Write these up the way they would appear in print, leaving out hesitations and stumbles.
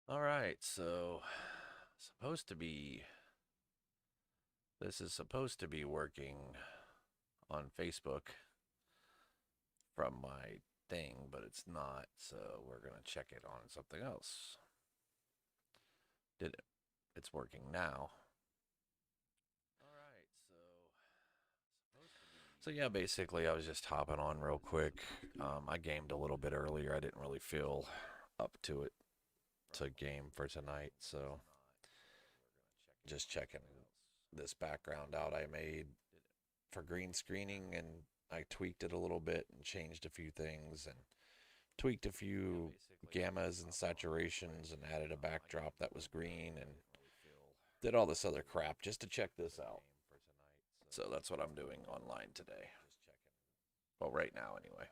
All right, so supposed to be this is supposed to be working on Facebook from my thing, but it's not. So we're going to check it on something else. Did it? It's working now. All right, so yeah, basically I was just hopping on real quick. I gamed a little bit earlier. I didn't really feel up to it to game for tonight, so just checking this background out I made for green screening, and I tweaked it a little bit and changed a few things and tweaked a few gammas and saturations and added a backdrop that was green and did all this other crap just to check this out. So that's what I'm doing online today. Well, right now anyway.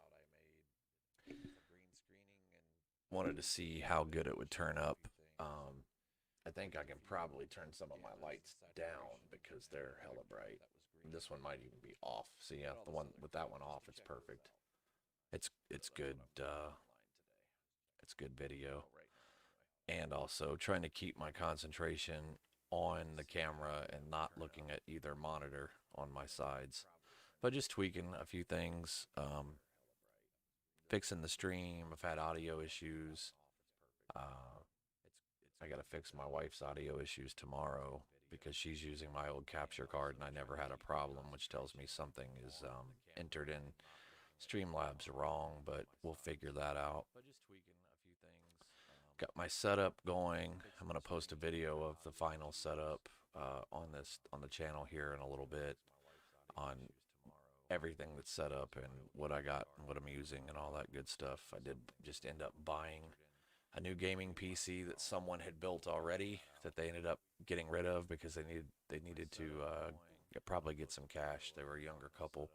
Wanted to see how good it would turn up. I think I can probably turn some of my lights down because they're hella bright. This one might even be off. So yeah, the one with that one off, it's perfect. It's good. It's good video, and also trying to keep my concentration on the camera and not looking at either monitor on my sides, but just tweaking a few things, fixing the stream. I've had audio issues. Uh, I got to fix my wife's audio issues tomorrow because she's using my old capture card and I never had a problem, which tells me something is entered in Streamlabs wrong, but we'll figure that out. Got my setup going. I'm going to post a video of the final setup on the channel here in a little bit on everything that's set up and what I got and what I'm using and all that good stuff. I did just end up buying a new gaming PC that someone had built already that they ended up getting rid of because they needed to probably get some cash. They were a younger couple,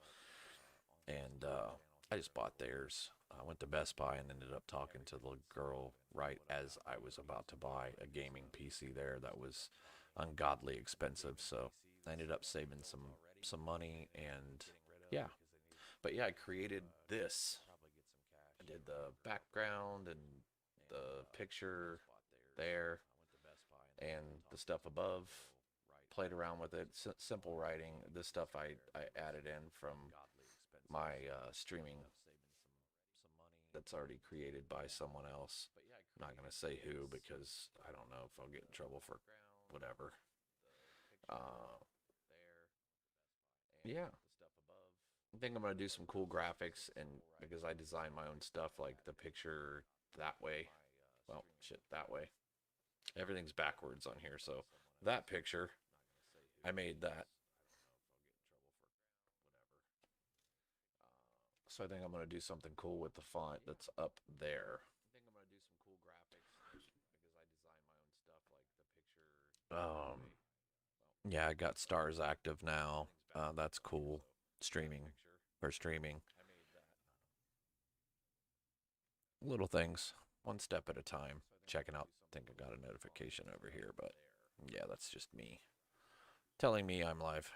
and I just bought theirs. I went to Best Buy and ended up talking to the girl right as I was about to buy a gaming PC there that was ungodly expensive. So I ended up saving some money, and yeah. But yeah, I created this. I did the background and the picture there and the stuff above. Played around with it. Simple writing. This stuff I added in from my streaming that's already created by someone else. I'm not going to say who because I don't know if I'll get in trouble for whatever. Uh, yeah, I think I'm going to do some cool graphics, and because I design my own stuff, like the picture that way. Well, shit, that way. Everything's backwards on here, so that picture, I made that. So I think I'm going to do something cool with the font that's up there. Um, yeah, I got stars active now. That's cool. Streaming for streaming. Little things, one step at a time. Checking out. I think I got a notification over here, but yeah, that's just me telling me I'm live.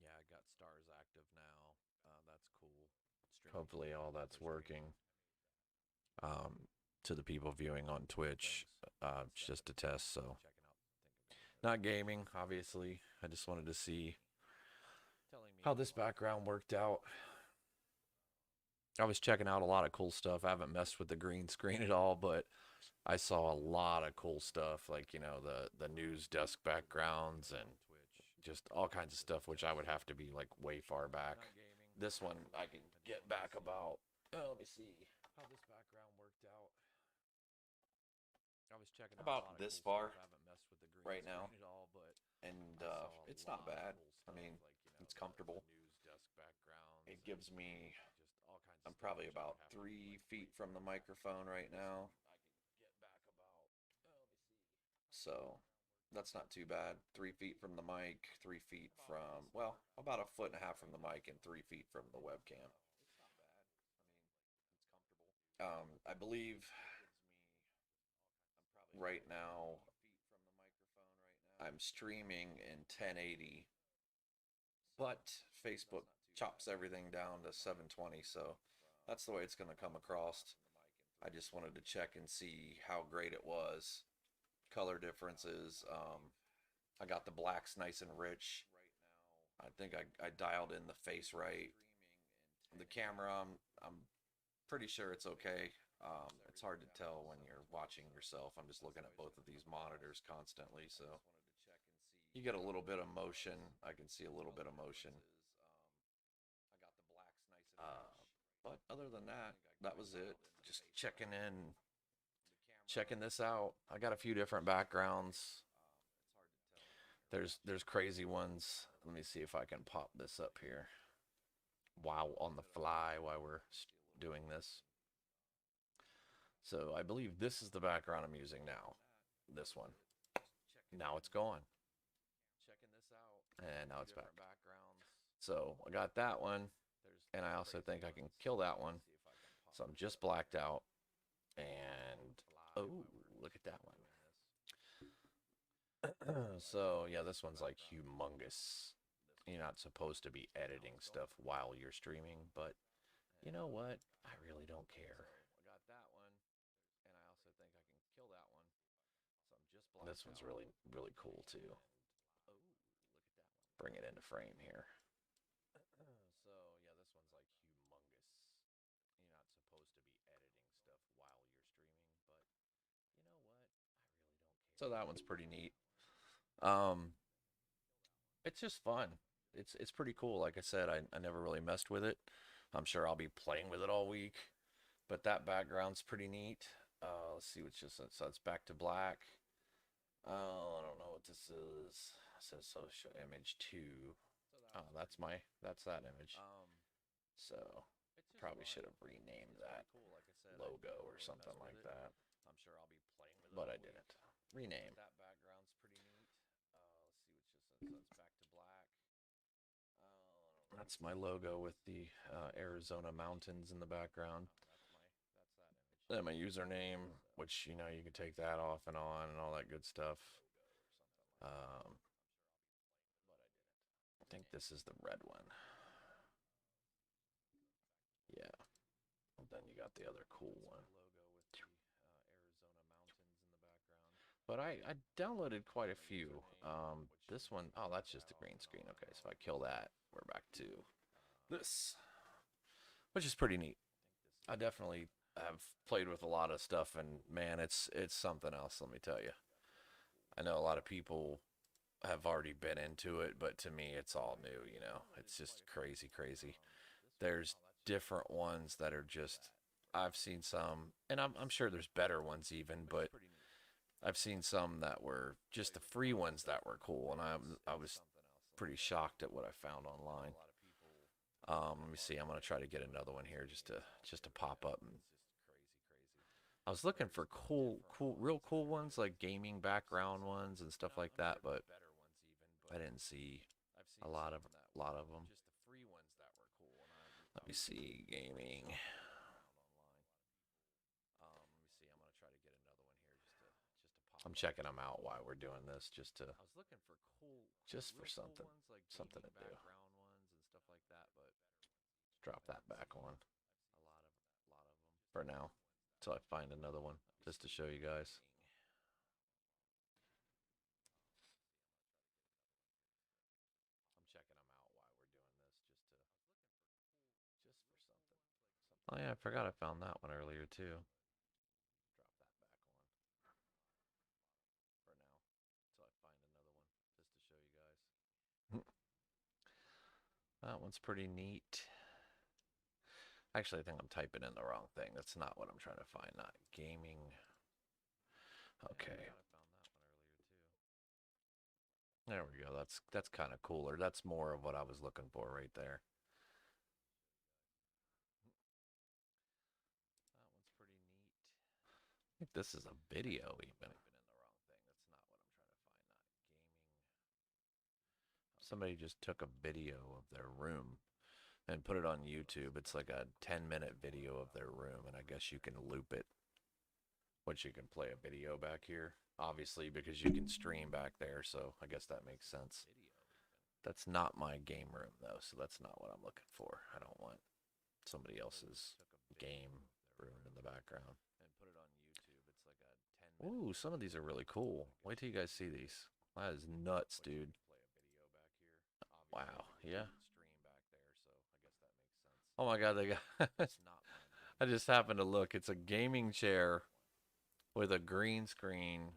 Yeah, I got stars active now. That's cool. Hopefully, all that's working. Um, to the people viewing on Twitch, it's just a test, so not gaming, obviously. I just wanted to see how this background worked out. I was checking out a lot of cool stuff. I haven't messed with the green screen at all, but I saw a lot of cool stuff, like the news desk backgrounds and just all kinds of stuff, which I would have to be like way far back. This one I can get back about. Oh, let me see how this background worked out. I was checking out a About lot of this cool stuff. far I haven't messed with the green right now, screen at all, but and I saw a it's not lot of bad. cool I stuff, mean, like it's the comfortable. news desk backgrounds It and gives me. just all kinds of I'm stuff, probably which I about would have to be like 3 feet way from far the back. microphone right This one now, I can get back about. Oh, let me see. so that's not too bad. 3 feet from the mic, 3 feet from about a foot and a half from the mic, and 3 feet from the webcam. I believe right now I'm streaming in 1080, but Facebook chops everything down to 720, so that's the way it's going to come across. I just wanted to check and see how great it was. Color differences. I got the blacks nice and rich. I think I dialed in the face right. The camera, I'm pretty sure it's okay. It's hard to tell when you're watching yourself. I'm just looking at both of these monitors constantly, so you get a little bit of motion. I can see a little bit of motion. Uh, but other than that, that was it. Just checking in, checking this out. I got a few different backgrounds. There's crazy ones. Let me see if I can pop this up here. Wow, on the fly while we're doing this. So I believe this is the background I'm using now. This one. Now it's gone. And now it's back. So I got that one. And I also think I can kill that one. So I'm just blacked out. And oh, look at that one. So yeah, this one's like humongous. You're not supposed to be editing stuff while you're streaming, but you know what? I really don't care. This one's really, really cool too. Bring it into frame here. So yeah, this one's like humongous. You're not supposed to be editing stuff while you're streaming, but you know what? I really don't care. So that one's pretty neat. It's just fun. It's pretty cool. Like I said, I never really messed with it. I'm sure I'll be playing with it all week. But that background's pretty neat. Let's see what's just so it's back to black. Oh, I don't know what this is. It says social image 2. Oh, that's that image. So probably should have renamed that logo or something like that. But I didn't. Rename. That's my logo with the Arizona mountains in the background. Then my username, which, you know, you can take that off and on and all that good stuff. I think this is the red one. Yeah. Then you got the other cool one. But I downloaded quite a few. This one, oh, that's just a green screen. Okay, so if I kill that, we're back to this, which is pretty neat. I definitely have played with a lot of stuff, and man, it's something else. Let me tell you. I know a lot of people have already been into it, but to me, it's all new. You know, it's just crazy, crazy. There's different ones that are just. I've seen some, and I'm sure there's better ones even, but I've seen some that were just the free ones that were cool, and I was pretty shocked at what I found online. Let me see. I'm gonna try to get another one here just to pop up. And I was looking for real cool ones like gaming background ones and stuff like that, but I didn't see a lot of them. Let me see gaming. I'm checking them out while we're doing this just for something to do. Drop that back on for now until I find another one just to show you guys. Oh yeah, I forgot I found that one earlier too. That one's pretty neat. Actually, I think I'm typing in the wrong thing. That's not what I'm trying to find. Not gaming. Okay. There we go. That's kind of cooler. That's more of what I was looking for right there. I think this is a video even. Somebody just took a video of their room and put it on YouTube. It's like a 10-minute video of their room, and I guess you can loop it, which you can play a video back here, obviously, because you can stream back there, so I guess that makes sense. That's not my game room, though, so that's not what I'm looking for. I don't want somebody else's game room in the background. Ooh, some of these are really cool. Wait till you guys see these. That is nuts, dude. Wow, yeah. Oh my god, they got I just happened to look. It's a gaming chair with a green screen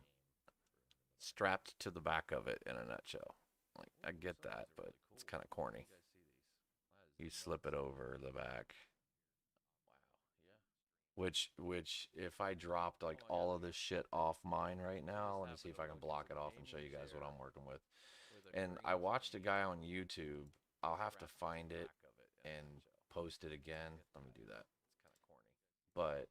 strapped to the back of it in a nutshell. Like, I get that, but it's kind of corny. You slip it over the back. Which, if I dropped like all of this shit off mine right now, let me see if I can block it off and show you guys what I'm working with. And I watched a guy on YouTube. I'll have to find it and post it again. Let me do that. But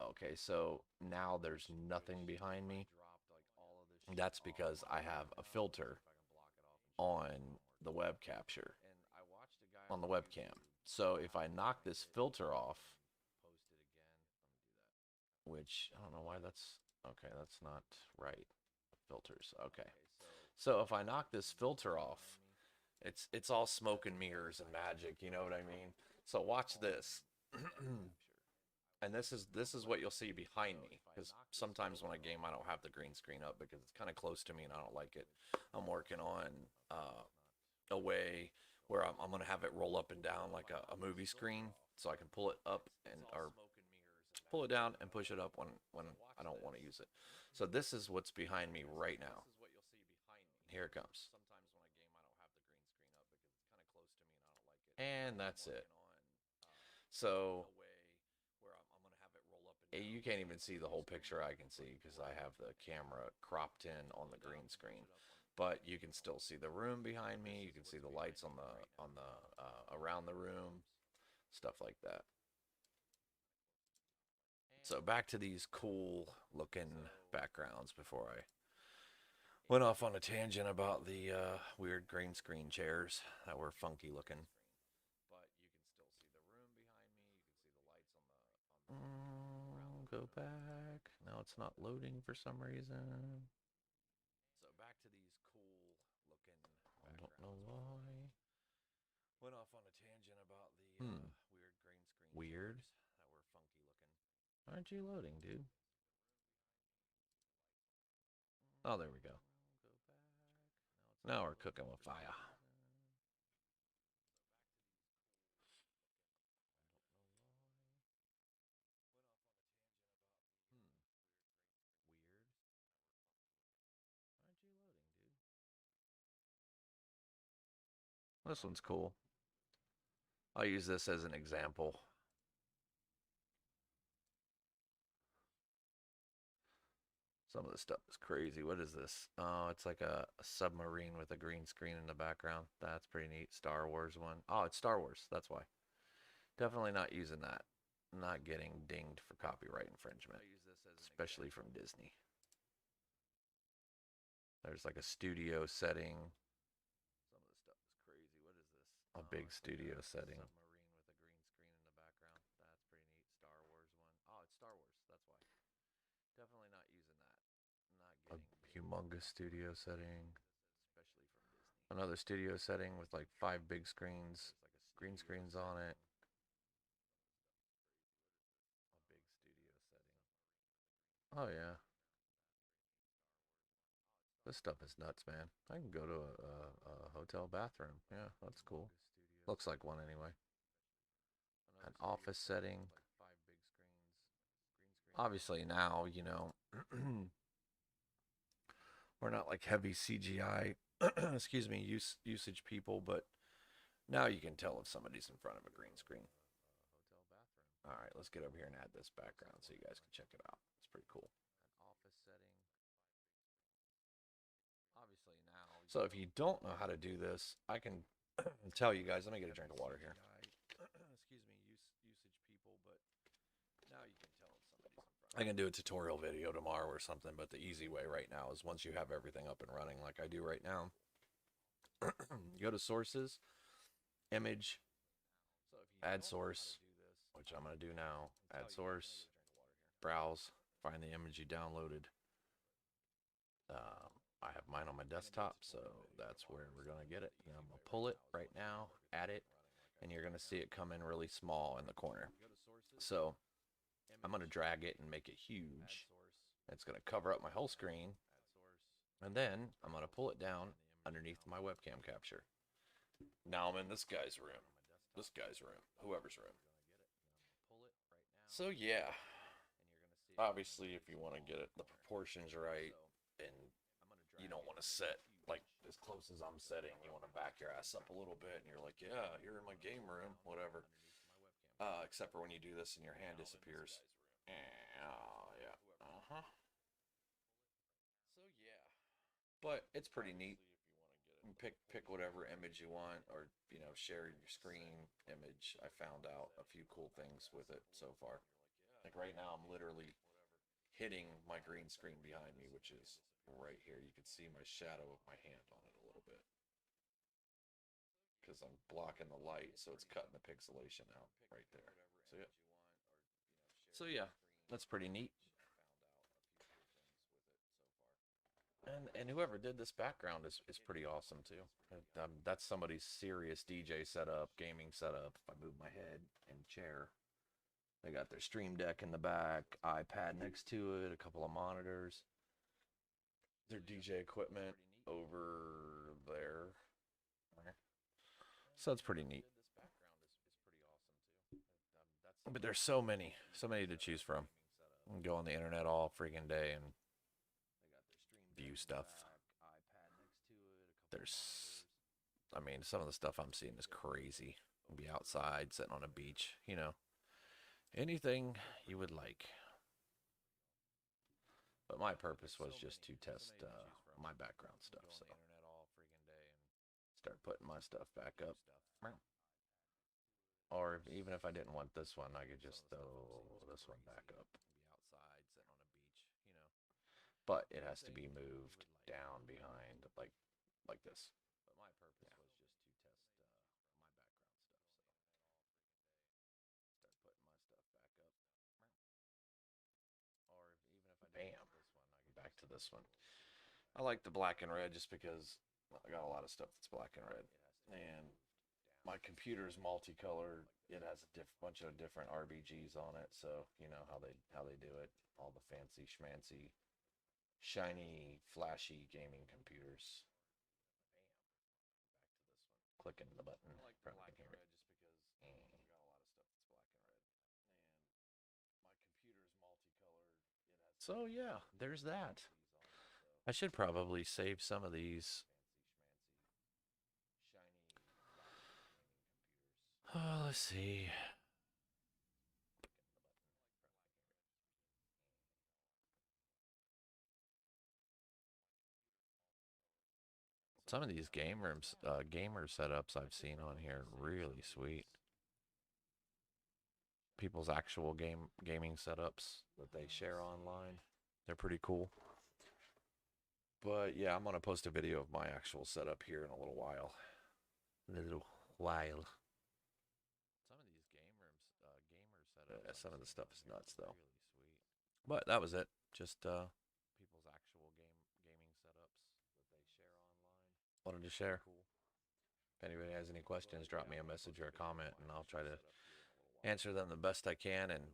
okay, so now there's nothing behind me. That's because I have a filter on the web capture, on the webcam. So if I knock this filter off, which I don't know why that's okay, that's not right. Filters. Okay. So if I knock this filter off, it's all smoke and mirrors and magic, you know what I mean? So watch this. And this is what you'll see behind me, because sometimes when I game I don't have the green screen up because it's kind of close to me and I don't like it. I'm working on a way where I'm going to have it roll up and down like a movie screen, so I can pull it up and or pull it down and push it up when I don't want to use it. So this is what's behind me right now. Here it comes. And that's it. So you can't even see the whole picture. I can see because I have the camera cropped in on the green screen, but you can still see the room behind me. You can see the lights on the around the room, stuff like that. So back to these cool looking backgrounds before I went off on a tangent about the weird green screen chairs that were funky looking. Go back. Now it's not loading for some reason. So back to these cool looking. I don't know why. Went off on a tangent about the weird green screen. Weird. That were funky looking. Aren't you loading, dude? Oh, there we go. Now we're cooking with fire. This one's cool. I'll use this as an example. Some of the stuff is crazy. What is this? Oh, it's like a submarine with a green screen in the background. That's pretty neat. Star Wars one. Oh, it's Star Wars. That's why. Definitely not using that. Not getting dinged for copyright infringement, especially from Disney. There's like a studio setting. Some of the stuff is crazy. What is this? A big studio setting. Submarine with a green screen in the background. That's pretty neat. Star Wars one. Oh, it's Star Wars. That's why. Definitely not using that. Not getting a humongous studio setting. Especially from Disney. Another studio setting with like 5 big screens, green screens on it. A big studio setting. Oh yeah. This stuff is nuts, man. I can go to a hotel bathroom. Yeah, that's cool. Looks like one anyway. An office setting. Obviously now, we're not like heavy CGI, excuse me, usage people, but now you can tell if somebody's in front of a green screen. All right, let's get over here and add this background so you guys can check it out. It's pretty cool. So if you don't know how to do this, I can tell you guys. Let me get a drink of water here. Excuse me, usage people, but now you can tell if somebody's in front. I can do a tutorial video tomorrow or something, but the easy way right now is once you have everything up and running like I do right now, go to sources, image, add source, which I'm going to do now, add source, browse, find the image you downloaded. I have mine on my desktop, so that's where we're going to get it. And I'm going to pull it right now, add it, and you're going to see it come in really small in the corner. So I'm going to drag it and make it huge. It's going to cover up my whole screen. And then I'm going to pull it down underneath my webcam capture. Now I'm in this guy's room. Whoever's room. So yeah, obviously if you want to get it, the proportions right, and you don't want to set like as close as I'm setting, you want to back your ass up a little bit, and you're like, yeah, you're in my game room, whatever. Except for when you do this and your hand disappears. Yeah. Uh-huh. So yeah. But it's pretty neat. Pick whatever image you want, or share your screen image. I found out a few cool things with it so far. Like right now I'm literally hitting my green screen behind me, which is right here. You can see my shadow of my hand on it a little bit because I'm blocking the light, so it's cutting the pixelation out right there. So yeah, that's pretty neat. And whoever did this background is pretty awesome too. That's somebody's serious DJ setup, gaming setup. If I move my head and chair, they got their stream deck in the back, iPad next to it, a couple of monitors, their DJ equipment over there. So it's pretty neat. But there's so many to choose from. You can go on the internet all freaking day and view stuff. I mean, some of the stuff I'm seeing is crazy. We'll be outside, sitting on a beach, anything you would like. But my purpose was just to test my background stuff, so start putting my stuff back up. Or even if I didn't want this one, I could just throw this one back up. But it has to be moved down behind, like this. But my purpose was just to test my background stuff, so start putting my stuff back up. Or even if I bam, back to this one. I like the black and red just because I got a lot of stuff that's black and red, and my computer's multicolored. It has a bunch of different RBGs on it, so you know how they do it. All the fancy schmancy, shiny, flashy gaming computers. Clicking the button. Probably can hear it. So yeah, there's that. I should probably save some of these. Let's see. Some of these gamer setups I've seen on here really sweet. People's actual gaming setups that they share online. They're pretty cool. But yeah, I'm gonna post a video of my actual setup here in a little while. Some of the stuff is nuts though. But that was it. Just people's actual gaming setups that they share online. Wanted to share. If anybody has any questions, drop me a message or a comment, and I'll try to answer them the best I can. And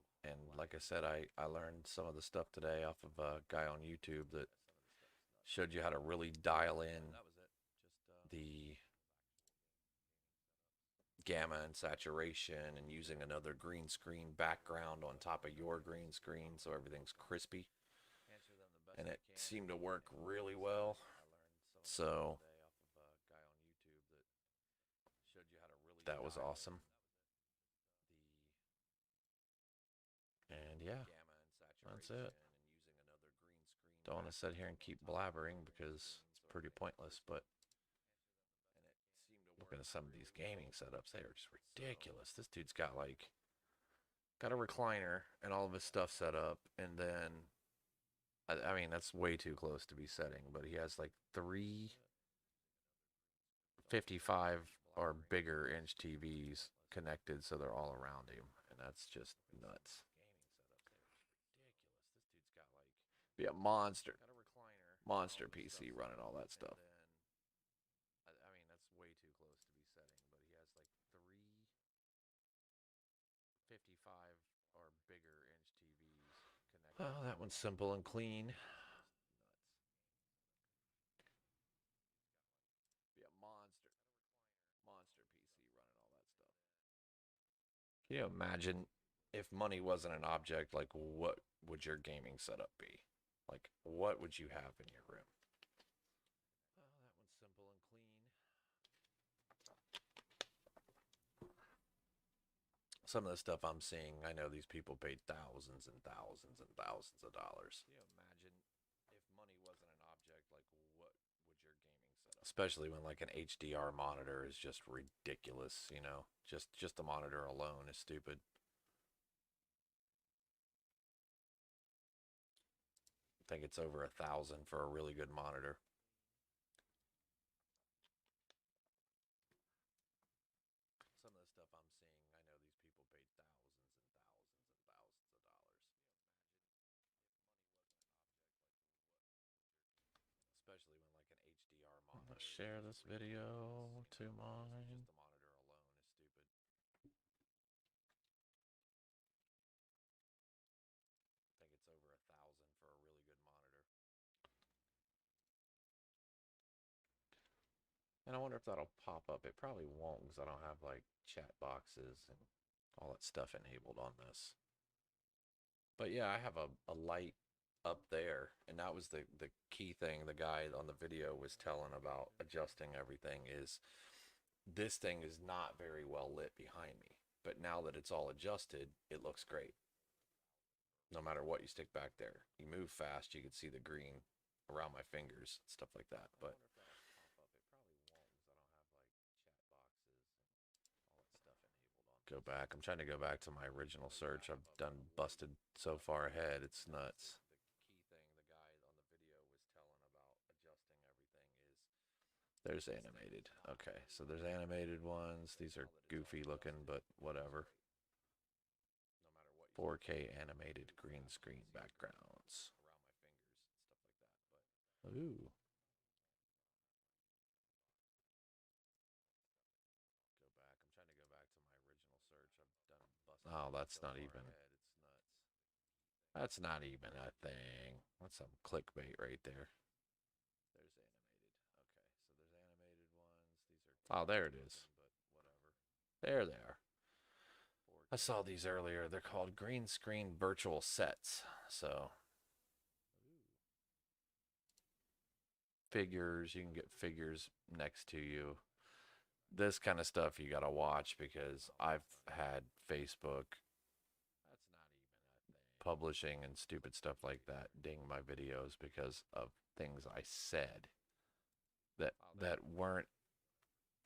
like I said, I learned some of the stuff today off of a guy on YouTube that showed you how to really dial in the gamma and saturation, and using another green screen background on top of your green screen so everything's crispy. And it seemed to work really well. So that was awesome. And yeah, that's it. Don't want to sit here and keep blabbering because it's pretty pointless, but looking at some of these gaming setups, they are just ridiculous. This dude's got a recliner and all of his stuff set up, and then I mean that's way too close to be setting, but he has like 355 or bigger inch TVs connected, so they're all around him, and that's just nuts. Be a monster PC running all that stuff. 35 or bigger inch TVs connected. Oh, that one's simple and clean. Nuts. Be a monster PC running all that stuff. Can you imagine if money wasn't an object, like what would your gaming setup be? Like what would you have in your room? Oh, that one's simple and clean. Some of the stuff I'm seeing, I know these people paid thousands and thousands and thousands of dollars. Can you imagine if money wasn't an object, like what would your gaming setup? Especially when like an HDR monitor is just ridiculous, you know. Just the monitor alone is stupid. I think it's over 1,000 for a really good monitor. Some of the stuff I'm seeing, I know these people paid thousands and thousands and thousands of dollars. Especially when like an HDR monitor. Let's share this video to mine. Just the monitor alone is stupid. I think it's over 1,000 for a really good monitor. And I wonder if that'll pop up. It probably won't because I don't have like chat boxes and all that stuff enabled on this. But yeah, I have a light up there, and that was the key thing the guy on the video was telling about adjusting everything is this thing is not very well lit behind me. But now that it's all adjusted, it looks great. No matter what you stick back there. You move fast, you can see the green around my fingers, stuff like that. But go back. I'm trying to go back to my original search. I've done busted so far ahead. It's nuts. The key thing the guy on the video was telling about adjusting everything is there's animated. Okay, so there's animated ones. These are goofy looking, but whatever. 4K animated green screen backgrounds. Ooh. I'm trying to go back to my original search. I've done busted. Oh, that's not even. It's nuts. That's not even a thing. That's some clickbait right there. There's animated. Okay, so there's animated ones. These are. Oh, there it is. But whatever. There they are. I saw these earlier. They're called green screen virtual sets. So figures, you can get figures next to you. This kind of stuff you got to watch because I've had Facebook publishing and stupid stuff like that ding my videos because of things I said that weren't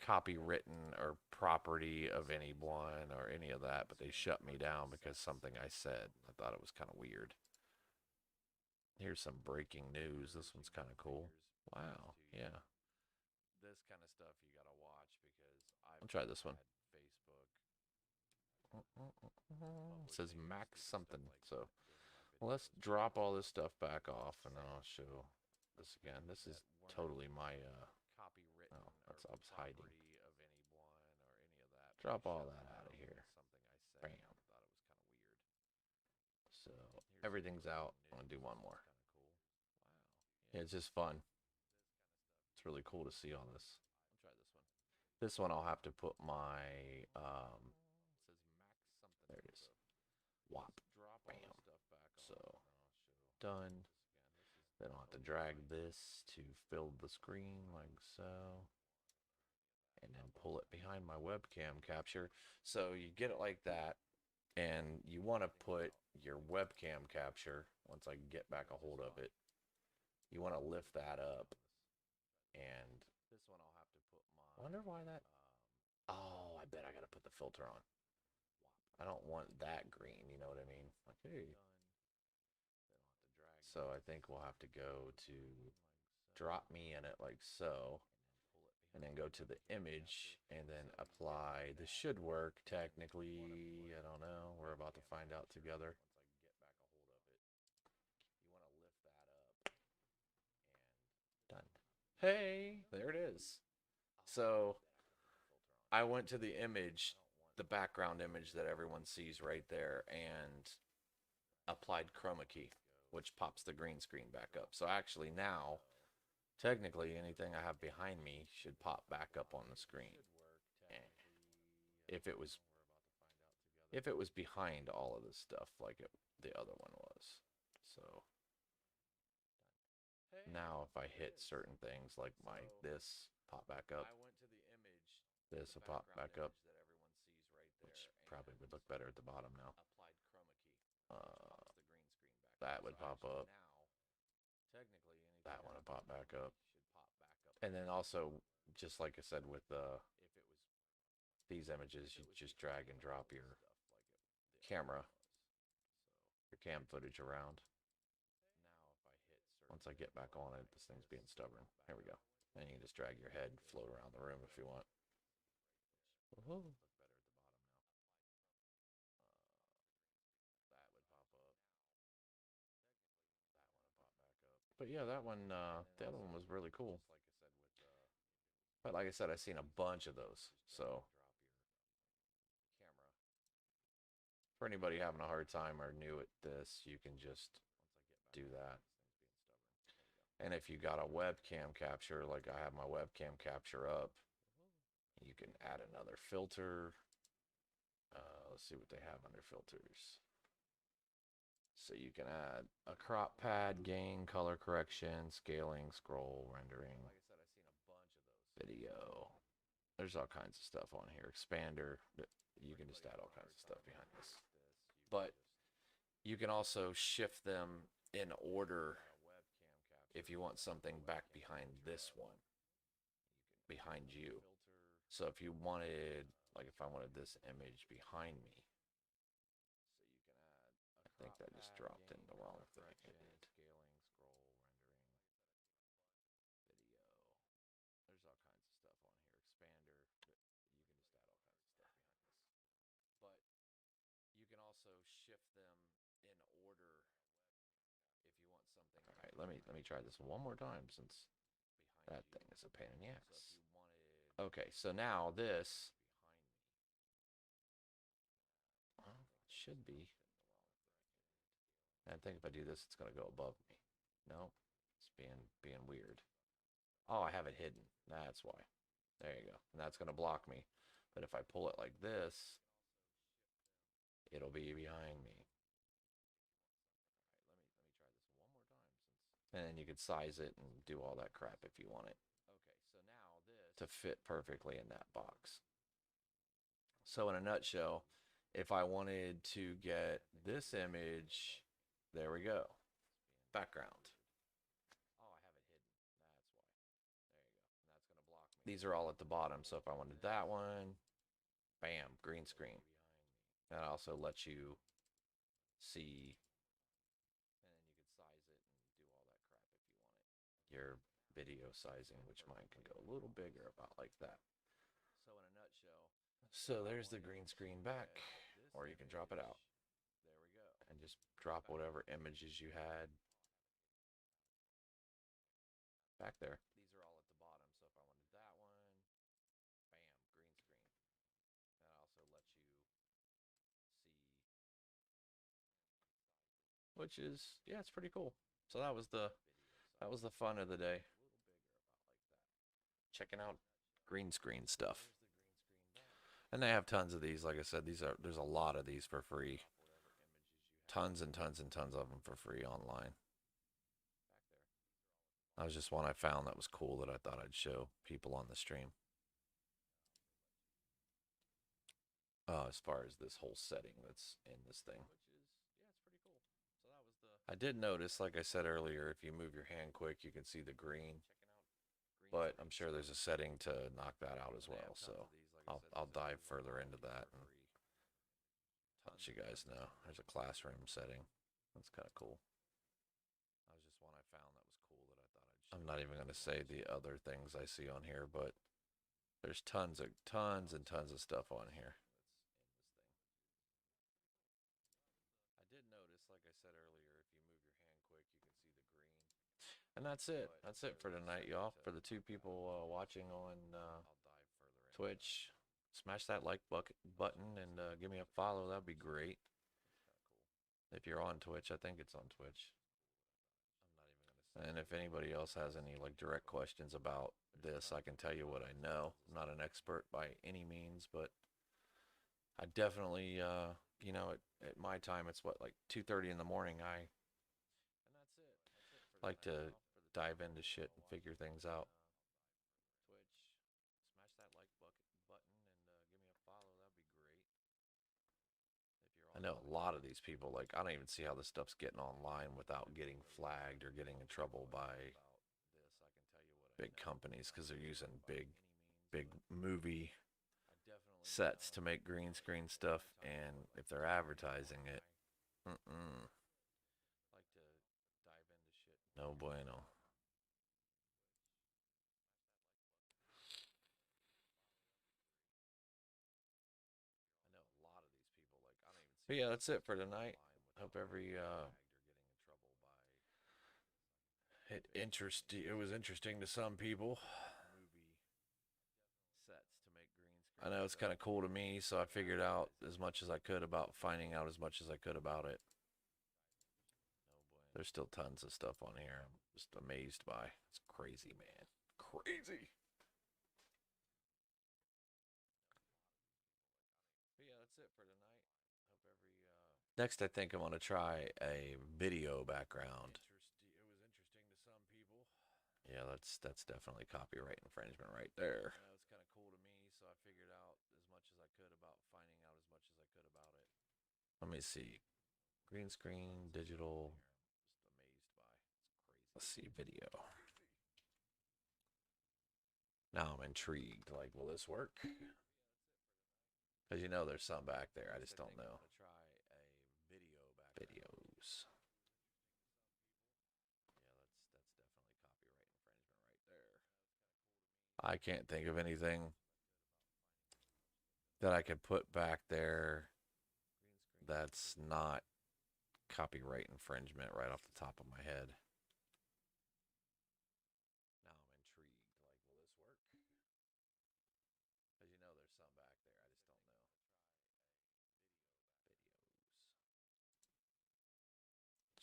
copywritten or property of anyone or any of that, but they shut me down because something I said. I thought it was kind of weird. Here's some breaking news. This one's kind of cool. Wow. Yeah. This kind of stuff you gotta watch because I'll try this one. It says max something. So let's drop all this stuff back off and then I'll show this again. This is totally my oh, that's I was hiding. Drop all that out of here. Bam. So everything's out. I'm gonna do one more. Yeah, it's just fun. It's really cool to see all this. I'll try this one. This one I'll have to put my there it is. Whop. Bam. So done. Then I'll have to drag this to fill the screen like so. And then pull it behind my webcam capture. So you get it like that. And you want to put your webcam capture, once I get back a hold of it, you want to lift that up. And this one I'll have to put my. I wonder why that. Oh, I bet I got to put the filter on. I don't want that green, you know what I mean? Like, hey. So I think we'll have to go to drop me in it like so. And then go to the image and then apply. This should work technically. I don't know. We're about to find out together. Done. Hey, there it is. So I went to the image the background image that everyone sees right there and applied chroma key, which pops the green screen back up. So actually now, technically anything I have behind me should pop back up on the screen. If it was behind all of this stuff like the other one was. So now if I hit certain things like this pop back up, this will pop back up, which probably would look better at the bottom now. That would pop up. That one would pop back up. And then also, just like I said with these images, you just drag and drop your camera, your cam footage around. Once I get back on it, this thing's being stubborn. Here we go. And you can just drag your head and float around the room if you want. Whoa. But yeah, that one, the other one was really cool. But like I said, I've seen a bunch of those. So for anybody having a hard time or new at this, you can just do that. And if you got a webcam capture, like I have my webcam capture up, you can add another filter. Let's see what they have under filters. So you can add a crop pad, gain, color correction, scaling, scroll, rendering, video. There's all kinds of stuff on here. Expander. You can just add all kinds of stuff behind this. But you can also shift them in order if you want something back behind this one, behind you. So if you wanted, like if I wanted this image behind me, I think that just dropped in the wrong thing. It did. There's all kinds of stuff on here. Expander. You can just add all kinds of stuff behind this. But you can also shift them in order if you want something. All right, let me try this one more time since that thing is a pain in the ass. Okay, so now this should be. I think if I do this, it's gonna go above me. No, it's being weird. Oh, I have it hidden. That's why. There you go. And that's gonna block me. But if I pull it like this, it'll be behind me. And then you could size it and do all that crap if you want it. Okay, so now this to fit perfectly in that box. So in a nutshell, if I wanted to get this image, there we go. Background. Oh, I have it hidden. That's why. There you go. And that's going to block me. These are all at the bottom. So if I wanted that one, bam, green screen. That also lets you see. And then you can size it and do all that crap if you want it. Your video sizing, which mine can go a little bigger, about like that. So in a nutshell. So there's the green screen back, or you can drop it out. There we go. And just drop whatever images you had back there. These are all at the bottom, so if I wanted that one, bam, green screen. That also lets you see. Which is, yeah, it's pretty cool. So that was the fun of the day. Checking out green screen stuff. And they have tons of these. Like I said, there's a lot of these for free. Tons and tons and tons of them for free online. That was just one I found that was cool that I thought I'd show people on the stream. As far as this whole setting that's in this thing. I did notice, like I said earlier, if you move your hand quick, you can see the green. But I'm sure there's a setting to knock that out as well. So I'll dive further into that and let you guys know. There's a classroom setting. That's kind of cool. That was just one I found that was cool that I thought I'd show. I'm not even going to say the other things I see on here, but there's tons and tons of stuff on here. I did notice, like I said earlier, if you move your hand quick, you can see the green. And that's it. That's it for tonight, y'all. For the two people watching on Twitch, smash that like button and give me a follow. That'd be great. If you're on Twitch, I think it's on Twitch. And if anybody else has any like direct questions about this, I can tell you what I know. I'm not an expert by any means, but I definitely, you know, at my time, it's what, like 2:30 in the morning. I like to dive into shit and figure things out. I know a lot of these people, like, I don't even see how this stuff's getting online without getting flagged or getting in trouble by big companies because they're using big movie sets to make green screen stuff, and if they're advertising it, no bueno. But yeah, that's it for tonight. Hope it was interesting to some people. I know it's kind of cool to me, so I figured out as much as I could about finding out as much as I could about it. There's still tons of stuff on here I'm just amazed by. It's crazy, man. Crazy. But yeah, that's it for tonight. Next, I think I'm gonna try a video background. Yeah, that's definitely copyright infringement right there. It's kind of cool to me, so I figured out as much as I could about finding out as much as I could about it. Let me see. Green screen, digital. Let's see, video. Now I'm intrigued. Like, will this work? Because you know there's some back there. I just don't know. Videos. I can't think of anything that I could put back there that's not copyright infringement right off the top of my head. Now I'm intrigued. Like, will this work? Because you know there's some back there. I just don't know. Videos.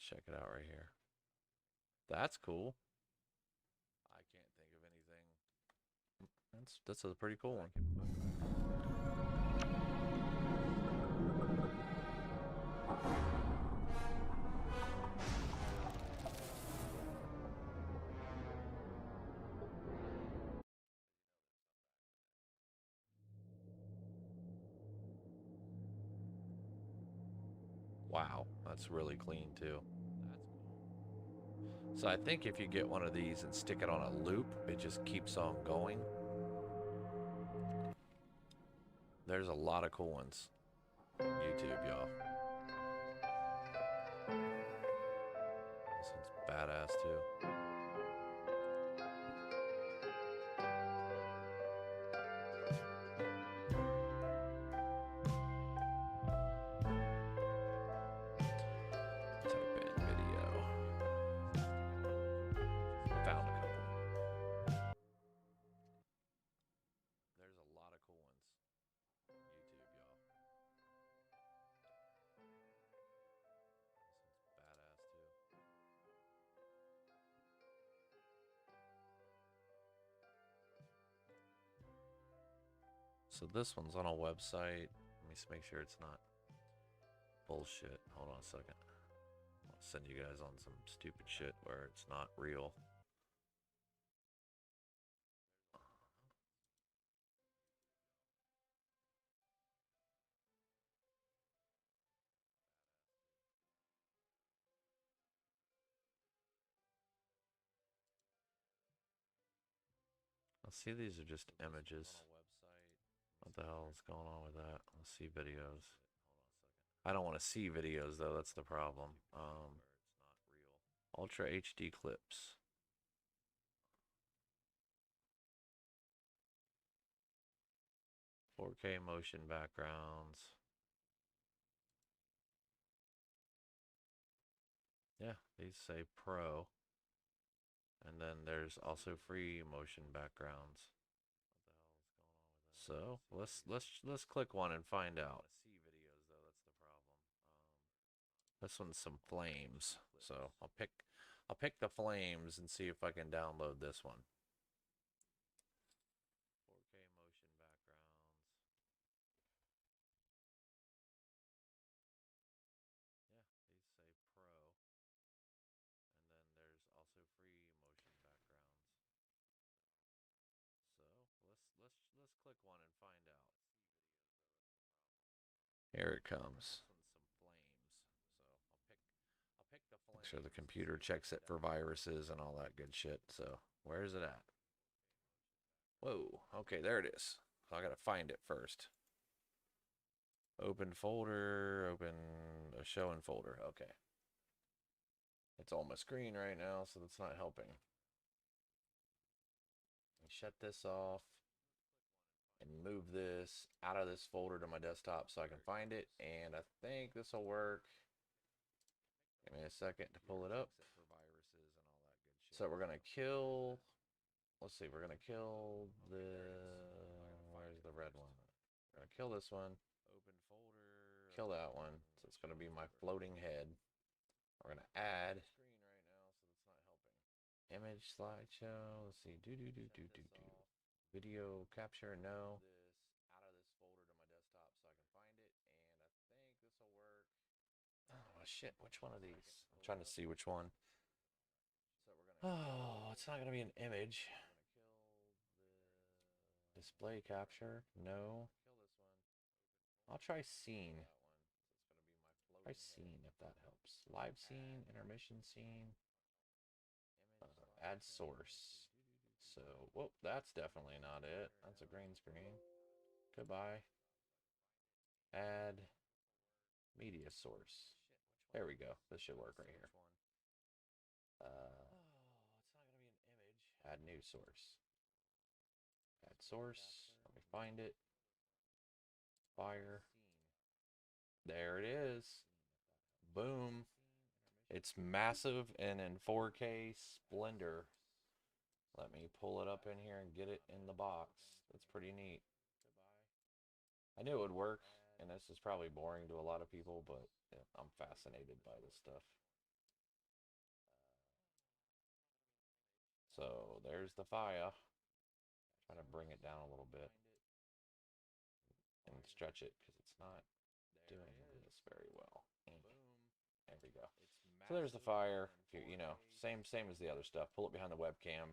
Check it out right here. That's cool. I can't think of anything. That's a pretty cool one. Wow, that's really clean too. So I think if you get one of these and stick it on a loop, it just keeps on going. There's a lot of cool ones. YouTube, y'all. This one's badass too. Type in video. Found a couple. There's a lot of cool ones. YouTube, y'all. This one's badass too. So this one's on a website. Let me make sure it's not bullshit. Hold on a second. I'll send you guys on some stupid shit where it's not real. I'll see, these are just images. What the hell is going on with that? Let's see videos. I don't want to see videos though, that's the problem. Ultra HD clips. "4K motion backgrounds." Yeah, these say pro. And then there's also free motion backgrounds. So let's click one and find out. This one's some flames. So I'll pick the flames and see if I can download this one. 4K motion backgrounds. Yeah, these say pro. And then there's also free motion backgrounds. So let's click one and find out. Here it comes. Make sure the computer checks it for viruses and all that good shit. So where is it at? Whoa. Okay, there it is. So I gotta find it first. Open folder. Open a show in folder. Okay. It's on my screen right now, so that's not helping. Shut this off and move this out of this folder to my desktop so I can find it. And I think this will work. Give me a second to pull it up. So we're gonna kill. Let's see. We're gonna kill the. Where's the red one? We're gonna kill this one. Open folder. Kill that one. So it's gonna be my floating head. We're gonna add. Image slideshow. Let's see. Do. Video capture. No. Oh shit! Which one of these? I'm trying to see which one. Oh, it's not gonna be an image. Display capture. No. I'll try scene. Try scene if that helps. Live scene, intermission scene. Add source. So, whoop, that's definitely not it. That's a green screen. Goodbye. Add media source. There we go. This should work right here. Add new source. Add source. Let me find it. Fire. There it is. Boom. It's massive and in 4K splendor. Let me pull it up in here and get it in the box. That's pretty neat. I knew it would work, and this is probably boring to a lot of people, but yeah, I'm fascinated by this stuff. So there's the fire. Trying to bring it down a little bit and stretch it because it's not doing this very well. There we go. So there's the fire. You know, same as the other stuff. Pull it behind the webcam.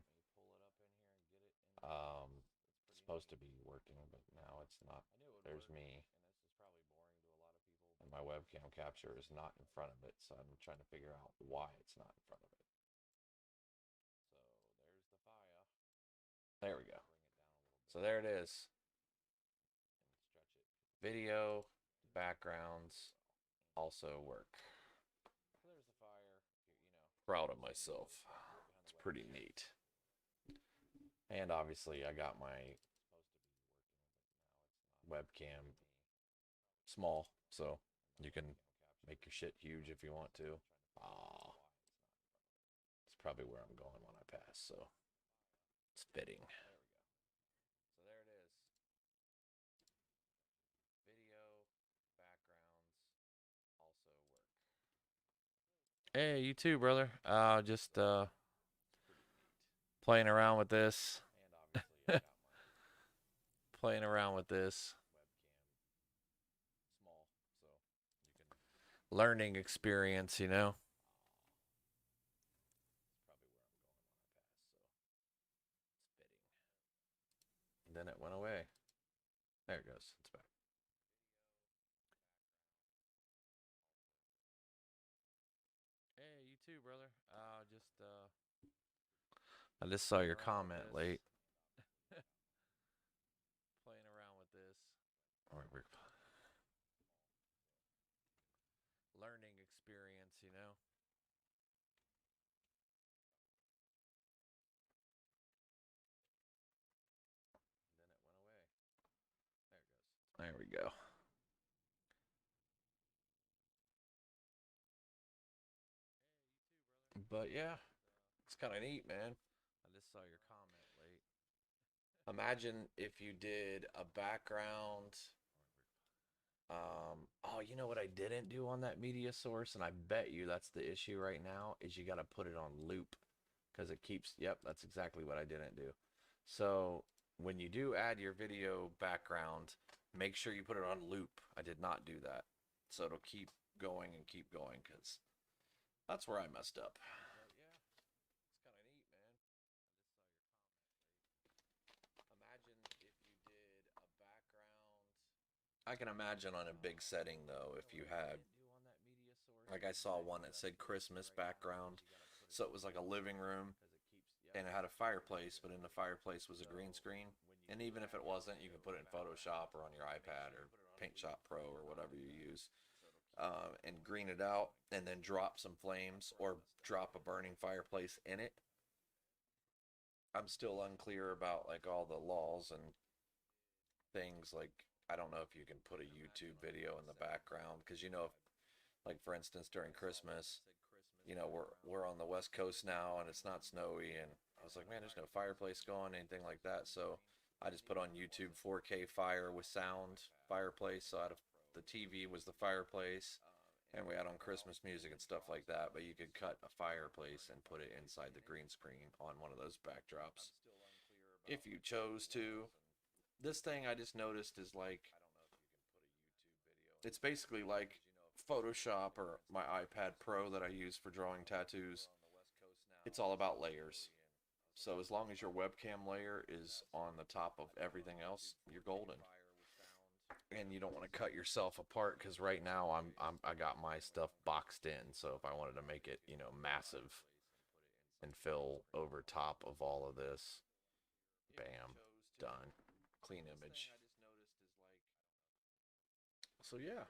It's supposed to be working, but now it's not. There's me. And my webcam capture is not in front of it, so I'm trying to figure out why it's not in front of it. There we go. So there it is. Video backgrounds also work. Proud of myself. It's pretty neat. And obviously I got my webcam small, so you can make your shit huge if you want to. Ah, it's probably where I'm going when I pass, so it's fitting. So there it is. Video backgrounds also work. Hey, you too, brother. Just playing around with this. Playing around with this. Learning experience, you know. And then it went away. There it goes. It's back. Hey, you too, brother. I just saw your comment late. Playing around with this. Or learning experience, you know. Then it went away. There we go. But yeah, it's kind of neat, man. I just saw your comment late. Imagine if you did a background. Oh, you know what I didn't do on that media source, and I bet you that's the issue right now, is you got to put it on loop because it keeps, yep, that's exactly what I didn't do. So when you do add your video background, make sure you put it on loop. I did not do that. So it'll keep going and keep going because that's where I messed up. I can imagine on a big setting though, if you had, like I saw one that said Christmas background, so it was like a living room and it had a fireplace, but in the fireplace was a green screen. And even if it wasn't, you can put it in Photoshop or on your iPad or PaintShop Pro or whatever you use, and green it out, and then drop some flames or drop a burning fireplace in it. I'm still unclear about like all the laws and things. Like I don't know if you can put a YouTube video in the background because like for instance during Christmas, we're on the West Coast now and it's not snowy, and I was like, man, there's no fireplace going, anything like that. So I just put on YouTube 4K fire with sound fireplace. So out of the TV was the fireplace, and we had on Christmas music and stuff like that. But you could cut a fireplace and put it inside the green screen on one of those backdrops if you chose to. This thing I just noticed is like it's basically like Photoshop or my iPad Pro that I use for drawing tattoos. It's all about layers. So as long as your webcam layer is on the top of everything else, you're golden. And you don't want to cut yourself apart because right now I got my stuff boxed in. So if I wanted to make it, massive and fill over top of all of this, bam, done. Clean image. So yeah.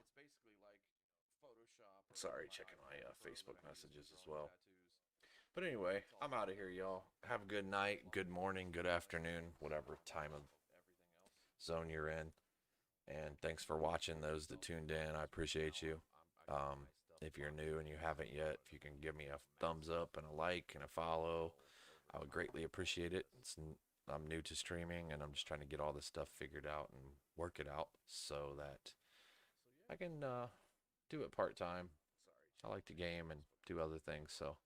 Sorry, checking my Facebook messages as well. But anyway, I'm out of here, y'all. Have a good night, good morning, good afternoon, whatever time of zone you're in. And thanks for watching those that tuned in. I appreciate you. If you're new and you haven't yet, if you can give me a thumbs up and a like and a follow, I would greatly appreciate it. I'm new to streaming and I'm just trying to get all this stuff figured out and work it out so that I can do it part time. I like to game and do other things, so